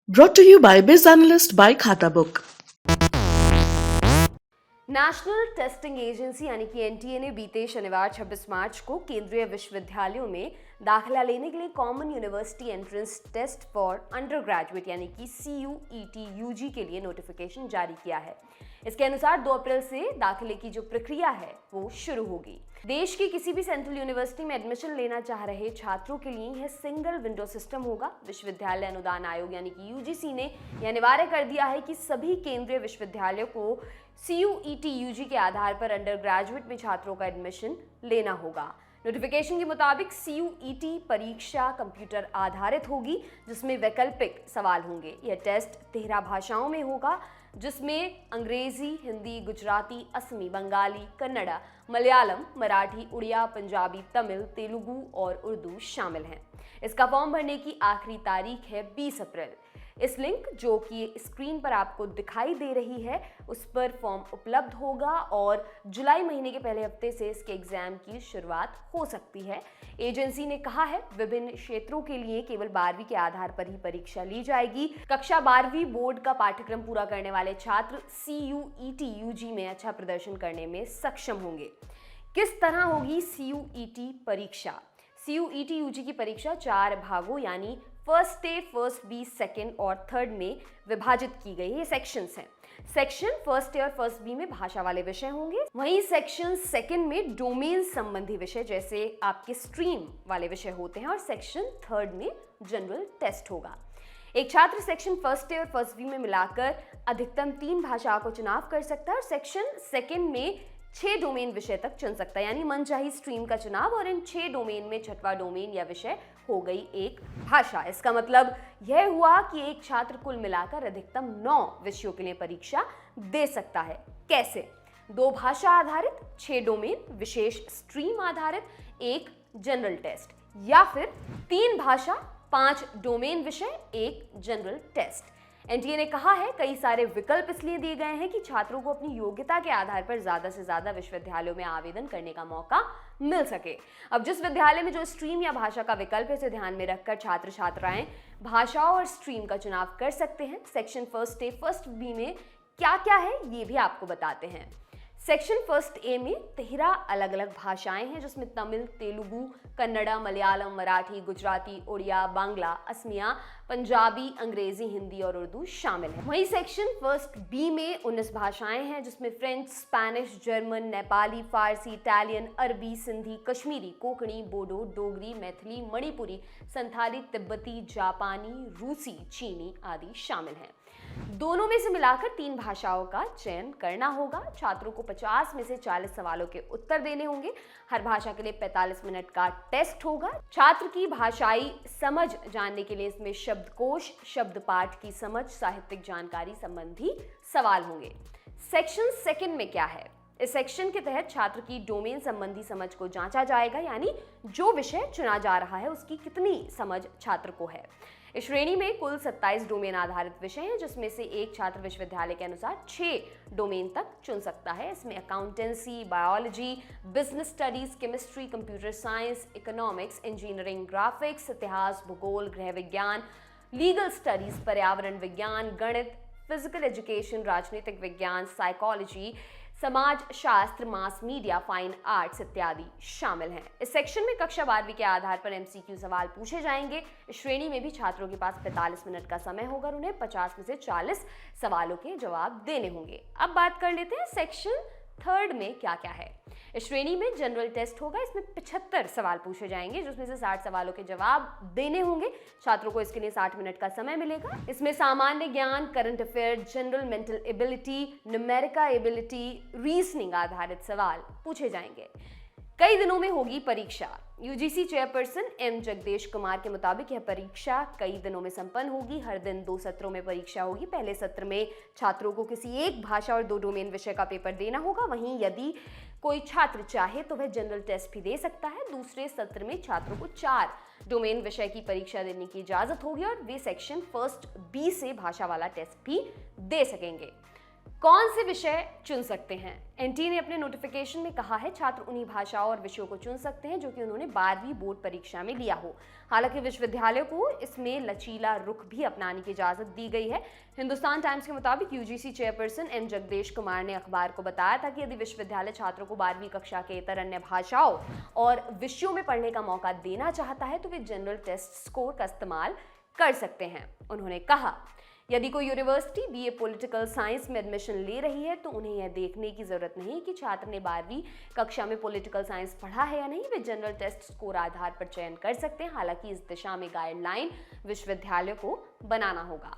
Brought to you by Biz Analyst by Khata Book. National testing agency यानी कि NTA ने बीते शनिवार 26 मार्च को केंद्रीय विश्वविद्यालयों में दाखिला लेने के लिए common university entrance test for undergraduate यानी कि CUET यूजी के लिए नोटिफिकेशन जारी किया है। इसके अनुसार 2 अप्रैल से दाखिले की जो प्रक्रिया है वो शुरू होगी। देश की किसी भी सेंट्रल यूनिवर्सिटी में एडमिशन लेना चाह रहे छात्रों के लिए यह सिंगल विंडो सिस्टम होगा। विश्वविद्यालय अनुदान आयोग यानी कि यूजीसी ने यह अनिवार्य कर दिया है कि सभी केंद्रीय विश्वविद्यालयों को CUET यूजी के आधार पर अंडर ग्रेजुएट में छात्रों का एडमिशन लेना होगा। नोटिफिकेशन के मुताबिक CUET परीक्षा कंप्यूटर आधारित होगी जिसमें वैकल्पिक सवाल होंगे। यह टेस्ट 13 भाषाओं में होगा जिसमें अंग्रेजी, हिंदी, गुजराती, असमी, बंगाली, कन्नड़ा, मलयालम, मराठी, उड़िया, पंजाबी, तमिल, तेलुगु और उर्दू शामिल हैं। इसका फॉर्म भरने की आखिरी तारीख है 20 अप्रैल। इस लिंक जो कि स्क्रीन पर आपको दिखाई दे रही है उस पर फॉर्म उपलब्ध होगा और जुलाई महीने के पहले हफ्ते से इसके एग्जाम की शुरुआत हो सकती है। एजेंसी ने कहा है विभिन्न क्षेत्रों के लिए केवल 12वीं के आधार पर ही परीक्षा ली जाएगी। कक्षा 12वीं बोर्ड का पाठ्यक्रम पूरा करने वाले छात्र CUET यूजी में अच्छा प्रदर्शन करने में सक्षम होंगे। किस तरह होगी CUET परीक्षा? CUET यूजी की परीक्षा 4 भागों यानी first A, first B, second और थर्ड में विभाजित की गई है। ये सेक्शंस हैं। सेक्शन फर्स्ट ए और फर्स्ट बी में भाषा वाले विषय होंगे, वहीं सेक्शन सेकेंड में डोमेन संबंधी विषय जैसे आपके स्ट्रीम वाले विषय होते हैं और सेक्शन थर्ड में जनरल टेस्ट होगा। एक छात्र सेक्शन फर्स्ट ए और फर्स्ट बी में मिलाकर अधिकतम 3 भाषाओं को चुनाव कर सकता है और सेक्शन सेकेंड में 6 डोमेन विषय तक चुन सकता है, यानी मनचाही स्ट्रीम का चुनाव और इन 6 डोमेन में 6वां डोमेन या विषय हो गई एक भाषा। इसका मतलब यह हुआ कि एक छात्र कुल मिलाकर अधिकतम 9 विषयों के लिए परीक्षा दे सकता है। कैसे? 2 भाषा आधारित, 6 डोमेन, विशेष स्ट्रीम आधारित, 1 जनरल टेस्ट, या फिर 3 भाषा, 5 डोमेन विषय, 1 जनरल टेस्ट। एनटीए ने कहा है कई सारे विकल्प इसलिए दिए गए हैं कि छात्रों को अपनी योग्यता के आधार पर ज्यादा से ज्यादा विश्वविद्यालयों में आवेदन करने का मौका मिल सके। अब जिस विद्यालय में जो स्ट्रीम या भाषा का विकल्प है इसे ध्यान में रखकर छात्र छात्राएं भाषाओं और स्ट्रीम का चुनाव कर सकते हैं। Section first A, first B में क्या क्या है ये भी आपको बताते हैं। सेक्शन फर्स्ट ए में 13 अलग अलग भाषाएं हैं जिसमें तमिल, तेलुगु, कन्नड़ा, मलयालम, मराठी, गुजराती, उड़िया, बांग्ला, असमिया, पंजाबी, अंग्रेजी, हिंदी और उर्दू शामिल है। वहीं सेक्शन फर्स्ट बी में 19 भाषाएं हैं जिसमें फ्रेंच, स्पेनिश, जर्मन, नेपाली, फारसी, इटालियन, अरबी, सिंधी, कश्मीरी, कोंकणी, बोडो, डोगरी, मैथिली, मणिपुरी, संथाली, तिब्बती, जापानी, रूसी, चीनी आदि शामिल हैं। दोनों में से मिलाकर 3 भाषाओं का चयन करना होगा। छात्रों को 50 में से 40 सवालों के उत्तर देने होंगे। हर भाषा के लिए 45 मिनट का टेस्ट होगा। छात्र की भाषाई समझ जानने के लिए इसमें शब्दकोश, शब्द पाठ की समझ, साहित्यिक जानकारी संबंधी सवाल होंगे। सेक्शन सेकंड में क्या है? इस सेक्शन के तहत छात्र की डोमेन संबंधी समझ को जांचा जाएगा, यानी जो विषय चुना जा रहा है उसकी कितनी समझ छात्र को है। इस श्रेणी में कुल 27 डोमेन आधारित विषय हैं जिसमें से एक छात्र विश्वविद्यालय के अनुसार 6 डोमेन तक चुन सकता है। इसमें accountancy, biology, business studies, chemistry, computer science, economics, engineering, graphics, इतिहास, भूगोल, गृह विज्ञान, लीगल स्टडीज, पर्यावरण विज्ञान, गणित, फिजिकल एजुकेशन, राजनीतिक विज्ञान, साइकोलॉजी, समाज शास्त्र, मास मीडिया, फाइन आर्ट्स इत्यादि शामिल हैं। इस सेक्शन में कक्षा 12वीं के आधार पर MCQ सवाल पूछे जाएंगे। इस श्रेणी में भी छात्रों के पास 45 मिनट का समय होगा और उन्हें 50 में से 40 सवालों के जवाब देने होंगे। अब बात कर लेते हैं सेक्शन थर्ड में क्या क्या है। इस श्रेणी में जनरल टेस्ट होगा। इसमें 75 सवाल पूछे जाएंगे जिसमें से 60 सवालों के जवाब देने होंगे। छात्रों को इसके लिए 60 मिनट का समय मिलेगा। इसमें सामान्य ज्ञान, current affair, general mental ability, numerical ability, reasoning आधारित सवाल पूछे जाएंगे। कई दिनों में होगी परीक्षा। UGC chairperson M Jagdish Kumar के मुताबिक यह परीक्षा कई दिनों में संपन्न होगी। हर दिन 2 सत्रों में परीक्षा होगी। पहले सत्र में छात्रों को किसी एक भाषा और 2 डोमेन विषय का पेपर देना होगा। वहीं यदि कोई छात्र चाहे तो वह जनरल टेस्ट भी दे सकता है। दूसरे सत्र में छात्रों को 4 डोमेन विषय की परीक्षा देने की इजाजत होगी और वे सेक्शन फर्स्ट बी से भाषा वाला टेस्ट भी दे सकेंगे। कौन से विषय चुन सकते हैं? एनटीए ने अपने नोटिफिकेशन में कहा है छात्र उन्हीं भाषाओं और विषयों को चुन सकते हैं जो कि उन्होंने 12वीं बोर्ड परीक्षा में लिया हो। हालांकि विश्वविद्यालय को इसमें लचीला रुख भी अपनाने की इजाजत दी गई है। हिंदुस्तान टाइम्स के मुताबिक UGC chairperson M Jagadesh Kumar ने अखबार को बताया था कि यदि विश्वविद्यालय छात्रों को 12वीं कक्षा के इतर अन्य भाषाओं और विषयों में पढ़ने का मौका देना चाहता है तो वे जनरल टेस्ट स्कोर का इस्तेमाल कर सकते हैं। उन्होंने कहा, यदि कोई यूनिवर्सिटी बीए पॉलिटिकल साइंस में एडमिशन ले रही है तो उन्हें यह देखने की जरूरत नहीं कि छात्र ने 12वीं कक्षा में पॉलिटिकल साइंस पढ़ा है या नहीं। वे जनरल टेस्ट स्कोर आधार पर चयन कर सकते हैं। हालांकि इस दिशा में गाइडलाइन विश्वविद्यालय को बनाना होगा।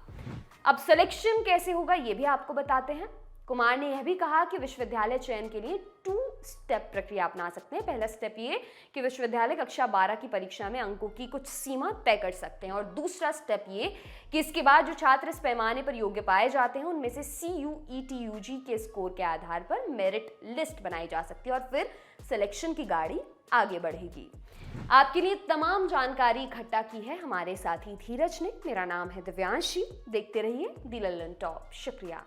अब सिलेक्शन कैसे होगा ये भी आपको बताते हैं। कुमार ने यह भी कहा कि विश्वविद्यालय चयन के लिए 2 स्टेप प्रक्रिया अपना सकते हैं। पहला स्टेप ये कि विश्वविद्यालय कक्षा 12 की परीक्षा में अंकों की कुछ सीमा तय कर सकते हैं और दूसरा स्टेप ये कि इसके बाद जो छात्र इस पैमाने पर योग्य पाए जाते हैं उनमें से CUET-UG के स्कोर के आधार पर मेरिट लिस्ट बनाई जा सकती है और फिर सिलेक्शन की गाड़ी आगे बढ़ेगी। आपके लिए तमाम जानकारी इकट्ठा की है हमारे साथी धीरज ने। मेरा नाम है दिव्यांशी। देखते रहिए दी लल्लन टॉप। शुक्रिया।